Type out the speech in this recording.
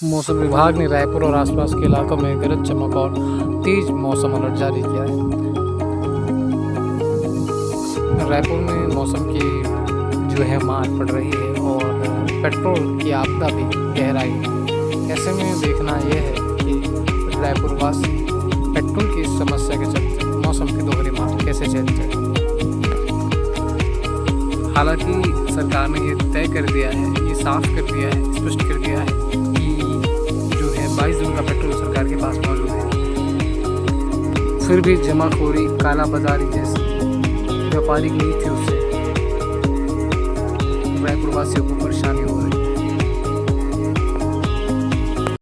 मौसम विभाग ने रायपुर और आसपास के इलाकों में गरज चमक और तेज मौसम अलर्ट जारी किया है। रायपुर में मौसम की जो है मार पड़ रही है और पेट्रोल की आपदा भी गहराई है। ऐसे में देखना यह है कि रायपुर वासी पेट्रोल की समस्या के चलते मौसम की दोहरी मार कैसे झेलते हैं। हालांकि सरकार ने ये तय कर दिया है, ये साफ कर दिया है, स्पष्ट कर दिया है कि जो है 22 जून का पेट्रोल सरकार के पास मौजूद है। फिर भी जमाखोरी, काला बाजारी जैसी व्यापारिक नीतियों से रायपुर वासियों को परेशानी हो रही है।